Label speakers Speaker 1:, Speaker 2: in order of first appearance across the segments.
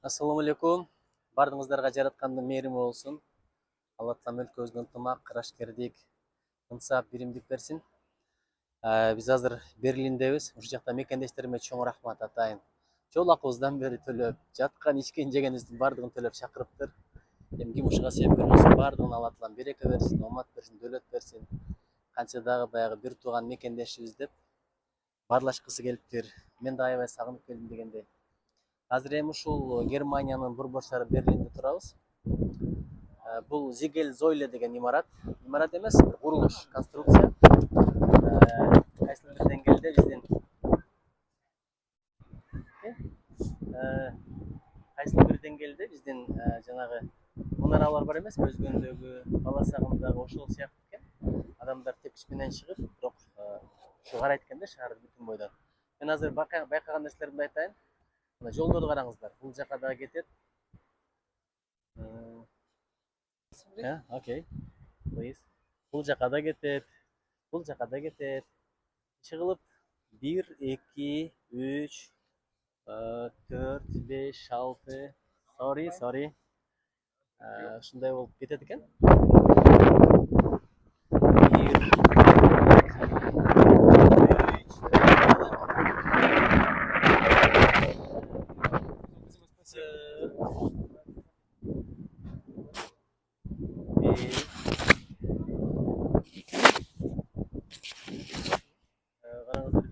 Speaker 1: Assalamu alaikum. Бардыңыздарга жараткандын мээрими болсун. Алла таала өлкөбүзгө ынтымак, ырашкердик, ынсап, биримдик берсин. Биз азыр Берлиндебиз. Ушул жакта мекендештериме чоң рахмат атайын. Жолакыбыздан бери төлөп, жаткан ичкен жегенибиздин бардыгын төлөп чакырыптыр. Эми ким ушуга себепкер болсо, бардыгына Алла таала береке берсин, омат берсин, дөлөт берсин. Канча дагы баягы бир тууган мекендешибиз деп баарлашкысы келиптир. Мен да аябай сагынып келдим дегендей. Азыр эми ушул Германиянын борбор шаары Берлинде турабыз. Бул Зигель Зойле деген имарат. Имарат эмес, бир курулуш, конструкция. Кайсыл бир деңгээлде биздин кайсыл бир деңгээлде биздин жанагы мунаралар бар эмеспи, өзгөндөгү, баласагындагы ошол сыяктуу экен. Адамдар тепкич менен чыгып, бирок ушу карайт экен да шаарды бүтүн бойдон. Мен азыр байкаган нерселеримди айтайын. Мына жолдорду караңыздар. Бул жака дагы кетет. Окей. Please. Бул жака да кетет. Бул жака да кетет. Чыгылып 1, 2, 3, 4, 5, 6. Sorry. Ушундай болуп кетет экен.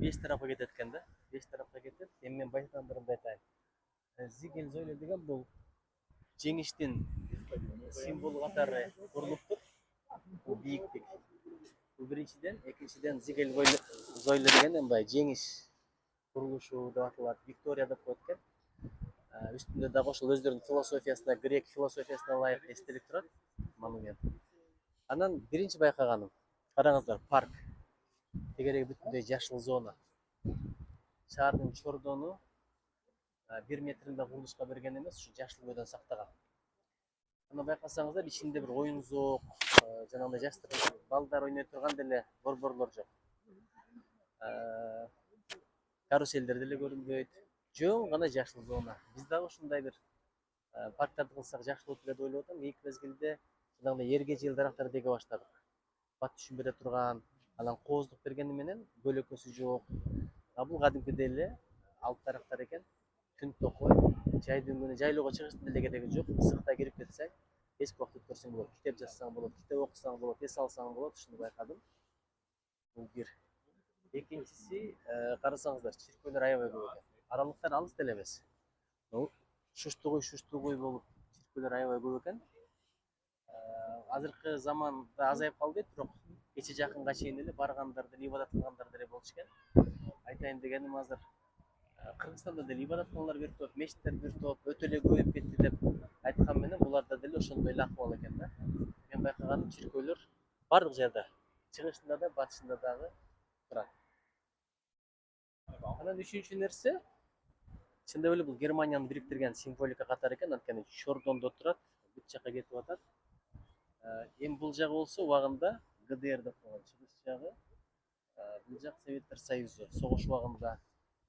Speaker 1: 5 тарапка кетет экен да. 5 тарапка кетет. Эми мен байкагандарымды айтайын. Зигель Зойле деген бул жеңиштин символу катары курулуптур. Бул бийиктик. Бул биринчиден, экинчиден Зигель Зойле деген мындай жеңиш курулушу деп аталат. Виктория деп коет экен. Үстүндө дагы ошол өздөрүнүн философиясына, грек философиясына ылайык эстелик турат, монумент. Анан биринчи байкаганым, караңыздар, парк. Тегереги бүтүндөй жашыл зона. Шаардын чордону 1 метринде курулушка берген эмес, ушу жашыл бойдон сактаган. Аны байкасаңыздар, ичинде бир оюн зоок, жанагындай жаштар, балдар ойной турган деле борборлор жок. Каруселдер деле көрүнбөйт. Жоң гана жашыл зона. Биз дагы ушундай бир парктарды кылсак жакшы болот деп ойлоп атам. Эки мезгилде жанагындай эрге дарактарды деге баштадык. Бат түшүм бере турган, анан кооздук бергени менен бөлөкөсү жок. Бул кадимкидей эле алып дарактар экен. Күн токой, жайдын күнү жайлоого чыгыштын деле кереги жок. Ысыкта кирип кетсең, эч убакыт өткөрсөң болот. Китеп жазсаң болот, китеп окусаң болот, эс алсаң болот. Ушуну байкадым. Бул бир. Экинчиси, карасаңыздар, чиркөөлөр аябай көп экен. Аралыктар алыс деле эмес. Шуштугуй болуп чиркөөлөр аябай көп экен. Азыркы заманда азайып калды, бирок кече жакынга чейин эле баргандар деле, ибадат кылгандар деле болчу экен. Айтайын дегеним, азыр Кыргызстанда деле ибадатканалар бир топ, мечиттер бир топ өтө эле көбөйүп кетти деп айткан менен, буларда деле ошондой эле акыбал экен да. Мен байкаганым, чиркөөлөр бардык жерде, чыгышында да, батышында дагы турат. Анан үчүнчү нерсе, чындап эле бул Германияны бириктирген символика катары экен, анткени чордондо турат, бүт жака кетип атат. Эми бул жагы болсо убагында ГДР деп коет, чыгыш жагы. Бул жак Советтер Союзу согуш убагында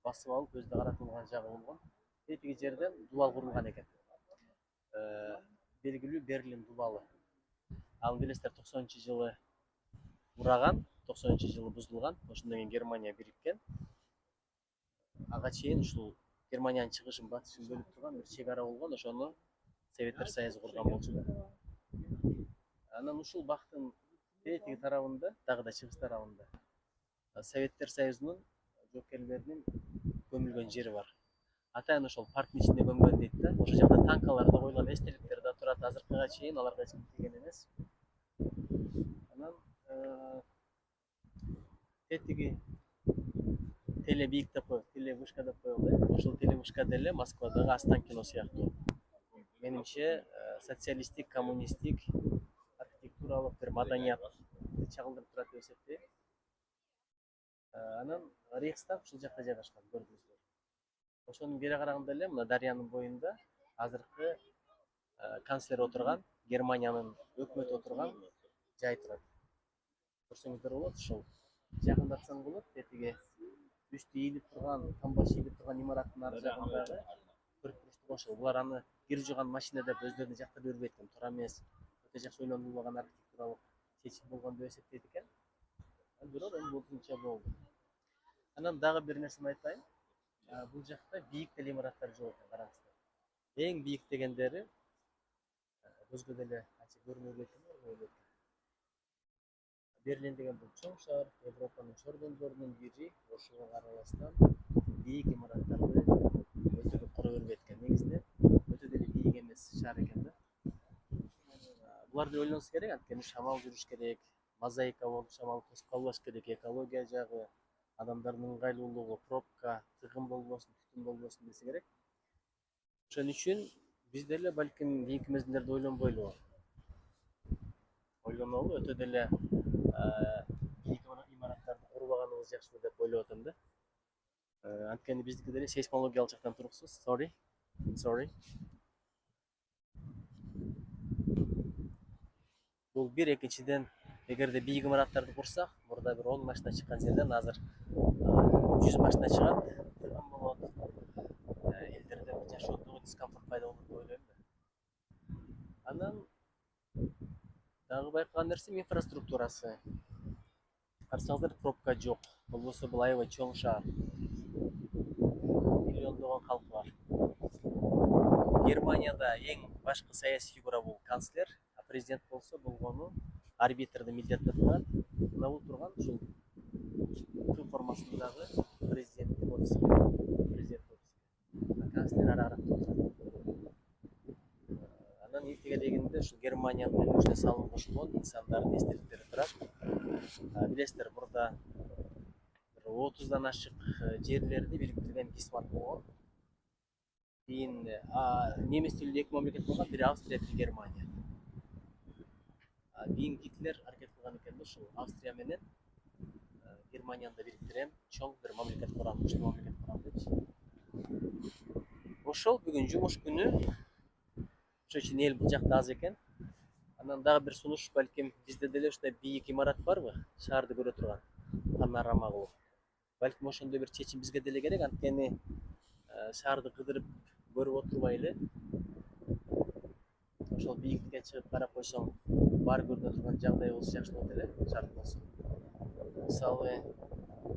Speaker 1: басып алып өзүнө каратылган жагы болгон. Тетиги жерден дубал курулган экен. Белгилүү Берлин дубалы. Ал билесиздер, 90-жылы ураган, 90-жылы бузулган. Ошондон кийин Германия бириккен. Ага чейин ушул Германиянын чыгышын, батышын бөлүп турган бир чек ара болгон, ошону Советтер Союзу курган болчу да. Анан ушул бактын тетиги тарабында, дагы да чыгыш тарабында Советтер Союзунун жоокерлеринин көмүлгөн жери бар. Атайын ошол парктын ичинде көмгөн дейт да. Ошол жакта танкалар да коюлган, эстеликтер да турат. Азыркыга чейин аларга эч ким тийген эмес. Анан тетиги телебийик деп коет, телевышка деп коелу. Ошол телевышка деле Москвадагы Останкино сыяктуу. Менимче социалисттик, коммунисттик, архитектуралык бир маданиятты чагылдырып турат деп эсептейм. Анан Рейхстаг ушул жакта жайгашкан, көрдүңүздөр. Ошонун бери караганда эле мына дарыянын боюнда азыркы канцлер отурган, Германиянын өкмөтү отурган жай турат. Көрсөңүздөр болот, ушул жакындатсаң болот. Тетиги үстү ийилип турган, тамбашы ийилип турган имараттын ар жагындагы 4 ошол булар аны кирип жүргөн машина деп өздөрүнө жактырып бербейт экен. Туура эмес. Өтө жакшы ойлонулган архитектуралык чечим болгон деп эсептейт экен. Бирок эми бузунча болду. Анан дагы бир нерсени айтайын. Бул жакта бийик деле имараттар жок экен, караңыздар. Эң бийик дегендери көзгө деле анча көрүнбөйт экен. Берлин деген бул чоң шаар, Европанын чордондорунун бири. Ошого карабастан бийик имараттарды өтө көп кура бербейт экен. Негизинен өтө деле бийик эмес шаар экен да. Буларды ойлонуш керек, анткени шамал жүрүш керек, мозаика болуп шамал тосуп калбаш керек, экология жагы, адамдардын ыңгайлуулугу, пробка, тыгын болбосун, түтүн болбосун десе керек. Ошон үчүн биз деле балким кийинки мезгилдерде ойлонбойлу. Ойлонолу, өтө деле бийик имараттарды курбаганыбыз жакшыбы деп ойлоп атам да. Анткени биздики деле сейсмологиялык жактан туруксуз. Sorry. Бул бир, экинчиден, эгерде бийик имараттарды курсак, мурда бир 10 машина чыккан жерден азыр 100 машина чыгат, тыгын болот. Элдерде жашоодогу дискомфорт пайда болот деп ойлойм да. Анан дагы байкаган нерсем инфраструктурасы. Карасаңыздар, пробка жок. Болбосо бул аябай чоң шаар. Миллиондогон калкы бар. Германияда эң башкы саясий фигура бул канцлер, а президент болсо болгону арбитрди милдеттеп турат. Мына бул турган ушул Q формасындагы президенттин офиси. Канцлер ара карап турат. Анан эртегелегинде ушул Германиянын үлгүсүнө салым кошулгон инсандардын эстеликтери турат. Билесиздер, мурда 30дан ашык жерлерди бириктирген Бисмарк болгон. Кийин немис тилдүү эки мамлекет болгон, бири Австрия, бири Германия. Кийин Гитлер аракет кылган экен, ушул Австрия менен Германияны да бириктирем, чоң бир мамлекет курам, күчтүү мамлекет курам депчи. Ошол бүгүн жумуш күнү. Ошон үчүн эл бул жакта аз экен. Анан дагы бир сунуш, балким бизде деле ушундай бийик имарат барбы? Шаарды көрө турган, панорама кылып. Балким ошондой бир чечим бизге деле керек, анткени шаарды кыдырып көрүп отурбай эле ошол бийиктикке чыгып карап койсоң, баары көрүнө турган жагдай болсо жакшы болот эле, шарт болсо. Мисалы,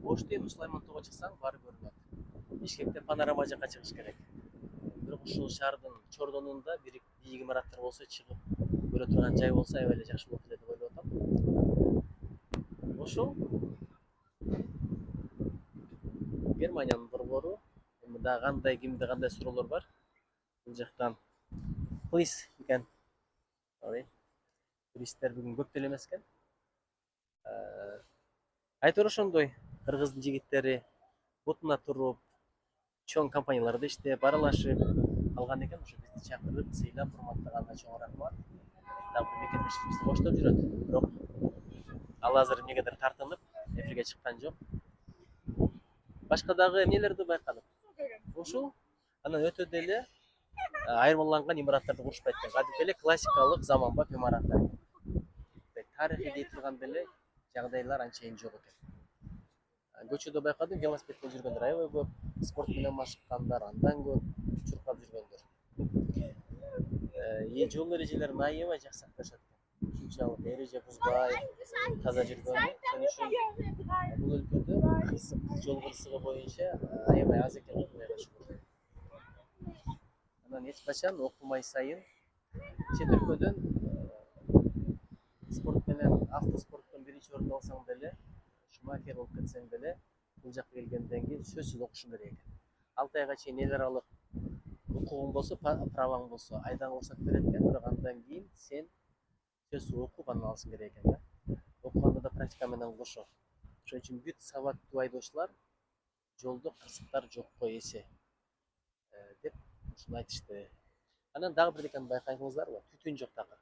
Speaker 1: Ош деген Сулайман тоого чыксаң, баары көрүнөт. Бишкекте панорама жакка чыгыш керек. Бирок ушул шаардын чордонунда бийик имараттар болсо, чыгып көрө турган жай болсо аябай эле жакшы болот эле деп ойлоп атам. Ошол Германиянын борбору. Эми дагы кандай, кимде кандай суроолор бар? Бул жактан please eкен. Туристтер бүгүн көп деле эмес экен. Айтор ошондой, кыргыздын жигиттери бутуна туруп, чоң компанияларда иштеп, аралашып алган экен. Ошо бизди чакырып, сыйлап, урматтаганына чоң рахмат. Дагы бир мекендешибиз бизди коштоп жүрөт. Бирок ал азыр эмнегедир тартынып, эфирге чыккан жок. Башка дагы эмнелерди байкадык? Ушул анан өтө деле айырмаланган имараттарды курушпайт экен. Кадимки эле классикалык заманбап имараттар. Тарыхый дей турган деле жагдайлар анчейин жок экен. Көчөдө байкадым, велосипед менен жүргөндөр аябай көп, спорт менен машыккандар андан көп, чуркап жүргөндөр. Жол эрежелерин аябай жакшы сакташат экен. Ушунчалык эреже бузбай, таза жүргөнү. Ошон үчүн бул өлкөдө жол кырсыгы боюнча аябай аз экен, Кудайга шүгүр. Анан эч качан окумай сайын чет өлкөдөн спорт менен автоспорттон биринчи орун алсаң деле, шумахер болуп кетсең деле, бул жакка келгенден кийин сөзсүз окушуң керек экен. 6 айга чейин эл аралык укугуң болсо, праваң болсо, айдаңга уруксат берет экен, бирок андан кийин сен сөзсүз окуп анан алышың керек экен да. Окуганда да практика менен кошо. Ошон үчүн бүт сабаттуу айдоочулар жолдо кырсыктар жокко эсе деп ушуну айтышты. Анан дагы бир декени байкадыңыздарбы? Түтүн жок такыр.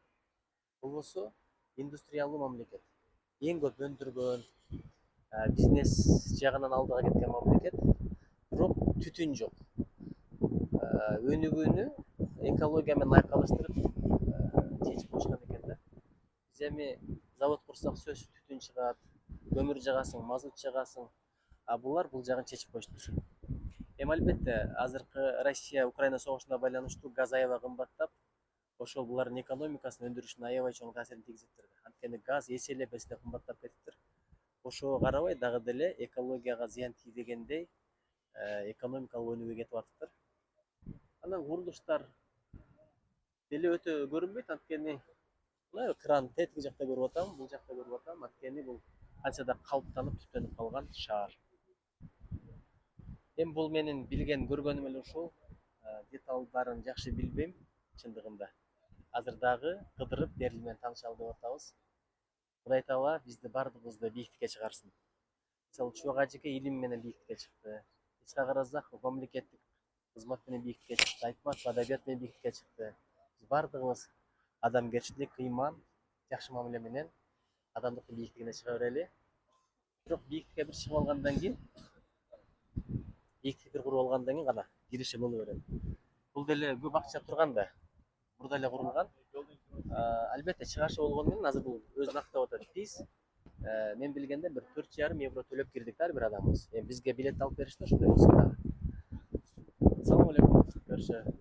Speaker 1: Болбосо индустриалдуу мамлекет. Эң көп өндүргөн, бизнес жагынан алдыга кеткен мамлекет. Бирок түтүн жок. Өнүгүүнү экология менен айкалыштырып чечип коюшкан экен да. Биз эми завод курсак сөзсүз түтүн чыгат, көмүр жагасың, мазут жагасың. Булар бул жагын чечип коюшту. Эми албетте азыркы Россия Украина согушуна байланыштуу газ аябай кымбаттап, ошол булардын экономикасынын өндүрүшүнө аябай чоң таасирин тийгизиптир. Анткени газ эселеп эселеп кымбаттап кетиптир. Ошого карабай дагы деле экологияга зыян тийбегендей экономикалык өнүгүүгө кетип атыптыр. Анан курулуштар деле өтө көрүнбөйт, анткени мына кран тетиги жакта көрүп атам, бул жакта көрүп атам. Анткени бул канчада калыптанып түптөнүп калган шаар. Эми бул менин билген көргөнүм эле ушул. Деталдарын жакшы билбейм чындыгында. Азыр дагы кыдырып Берлин менен таанышалы деп атабыз. Кудай таала бизди бардыгыбызды бийиктикке чыгарсын. Мисалы Чубак ажеке илим менен бийиктикке чыкты. Исхак Ыразаков мамлекеттик кызмат менен бийиктикке чыкты. Айтматов адабият менен бийиктикке чыкты. Биз бардыгыбыз адамгерчилик, ыйман, жакшы мамиле менен адамдыктын бийиктигине чыга берели. Бирок бийиктикке бир чыгып алгандан кийин, бийик пикир куруп алгандан кийин гана кириши боло берет. Бул деле көп акча турган да. Мурда эле курулган. Албетте чыгашы болгону менен азыр бул өзүн актап атат. Биз мен билгенде бир 4,5 евро төлөп кирдик да ар бир адамыбыз. Эми бизге билет алып беришти, ошондой болсо дагы. Assalomu alaykum. Görüşürüz.